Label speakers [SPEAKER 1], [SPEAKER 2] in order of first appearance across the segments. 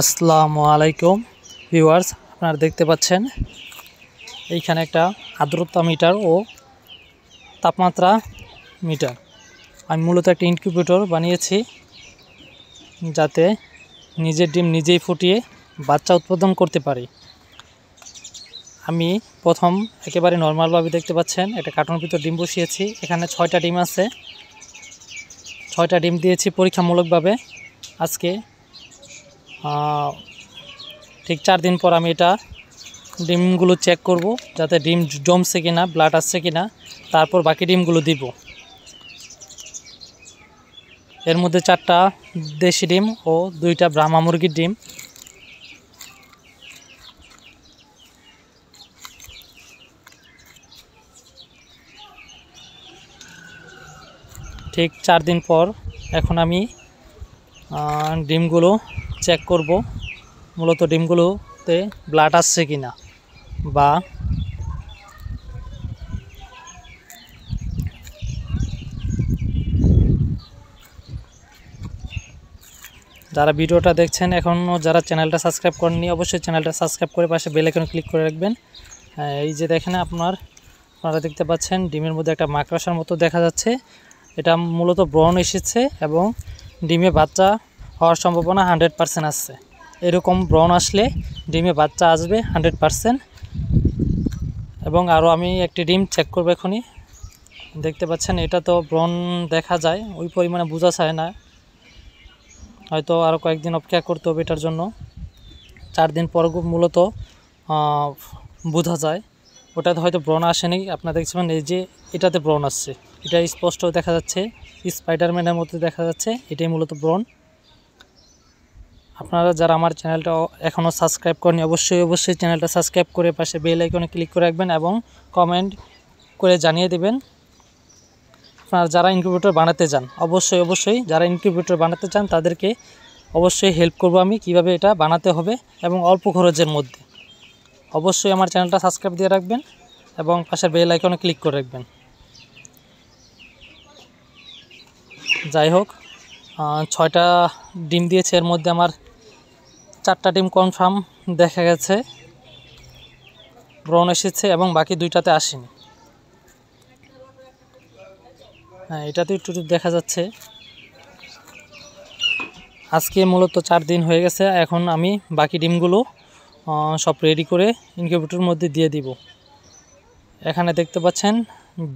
[SPEAKER 1] আসসালামু আলাইকুম ভিউয়ার্স, আপনারা দেখতে পাচ্ছেন এইখানে একটা আর্দ্রতা মিটার ও তাপমাত্রা মিটার। আমি মূলত একটা ইনকিউবেটর বানিয়েছি যাতে নিজের ডিম নিজেই ফুটিয়ে বাচ্চা উৎপাদন করতে পারি। আমি প্রথম একেবারে নর্মালভাবে দেখতে পাচ্ছেন একটা কার্টুনের ভিতর ডিম বসিয়েছি। এখানে 6টা ডিম আছে। 6টা ডিম দিয়েছি পরীক্ষামূলকভাবে। আজকে ঠিক 4 দিন পর আমি এটা ডিমগুলো চেক করব যাতে ডিম জমছে কিনা, ব্লাড আসছে কিনা, তারপর বাকি ডিমগুলো দিব। এর মধ্যে 4টা দেশি ডিম ও 2টা ব্রাহ্মা মুরগির ডিম। ঠিক 4 দিন পর এখন আমি ডিমগুলো চেক করব, মূলত ডিমগুলোতে ব্লাড আসছে কিনা বা যারা ভিডিওটা দেখছেন এখনও যারা চ্যানেলটা সাবস্ক্রাইব করেননি অবশ্যই চ্যানেলটা সাবস্ক্রাইব করে পাশে বেল আইকনে ক্লিক করে রাখবেন। এই যে দেখেন আপনারা দেখতে পাচ্ছেন ডিমের মধ্যে একটা মাকড়সার মতো দেখা যাচ্ছে। এটা মূলত ব্রণ এসেছে এবং ডিমে বাচ্চা হওয়ার সম্ভাবনা 100% আছে। এরকম ব্রণ আসলে ডিমে বাচ্চা আসবে 100%। এবং আরও আমি একটি ডিম চেক করব এখনই। দেখতে পাচ্ছেন এটা তো ব্রণ দেখা যায়, ওই পরিমাণে বোঝা যায় না, হয়তো আরও কয়েকদিন অপেক্ষা করতে হবে এটার জন্য। 4 দিন পর মূলত বোঝা যায়। ওটাতে হয়তো ব্রণ আসেনি, আপনারা দেখছেন এই যে এটাতে ব্রণ আসছে, এটা স্পষ্ট দেখা যাচ্ছে, স্পাইডারম্যানের মধ্যে দেখা যাচ্ছে, এটাই মূলত ব্রণ। আপনারা যারা আমার চ্যানেলটা এখনও সাবস্ক্রাইব করেনি অবশ্যই চ্যানেলটা সাবস্ক্রাইব করে পাশে বেল আইকনে ক্লিক করে রাখবেন এবং কমেন্ট করে জানিয়ে দেবেন আপনারা যারা ইনকিউবেটর বানাতে চান। অবশ্যই যারা ইনকিউবেটর বানাতে চান তাদেরকে অবশ্যই হেল্প করব আমি কিভাবে এটা বানাতে হবে এবং অল্প খরচের মধ্যে। অবশ্যই আমার চ্যানেলটা সাবস্ক্রাইব দিয়ে রাখবেন এবং পাশের বেল আইকনে ক্লিক করে রাখবেন। যাই হোক, 6টা ডিম দিয়েছে, এর মধ্যে আমার 4টা ডিম কনফার্ম দেখা গেছে ব্রণ এসেছে এবং বাকি 2টাতে আসেনি। এটাতে একটু দেখা যাচ্ছে। আজকে মূলত 4 দিন হয়ে গেছে। এখন আমি বাকি ডিমগুলো সব রেডি করে ইনকিউবেটরের মধ্যে দিয়ে দিব। এখানে দেখতে পাচ্ছেন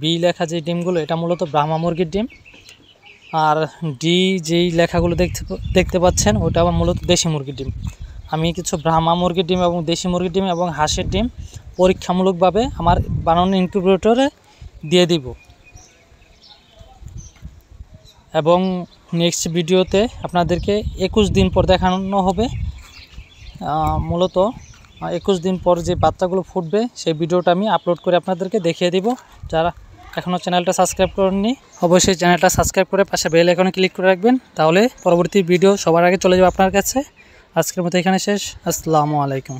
[SPEAKER 1] বি লেখা যে ডিমগুলো, এটা মূলত ব্রাহ্মা মুরগির ডিম। আর ডি যেই লেখাগুলো দেখতে পাচ্ছেন ওটা আবার মূলত দেশি মুরগির ডিম। আমি কিছু ব্রাহ্মা মুরগির ডিম এবং দেশি মুরগির ডিম এবং হাঁসের ডিম পরীক্ষামূলকভাবে আমার বানানো ইনকিউবেটরে দিয়ে দিব। এবং নেক্সট ভিডিওতে আপনাদেরকে 21 দিন পর দেখানো হবে। মূলত 21 দিন পর যে বাচ্চাগুলো ফুটবে সেই ভিডিওটা আমি আপলোড করে আপনাদেরকে দেখিয়ে দিব। যারা এখনও চ্যানেলটা সাবস্ক্রাইব করেননি অবশ্যই চ্যানেলটা সাবস্ক্রাইব করে পাশে বেল আইকনে ক্লিক করে রাখবেন, তাহলে পরবর্তী ভিডিও সবার আগে চলে যাবে আপনার কাছে। আজকের মতো এখানে শেষ। আসসালামু আলাইকুম।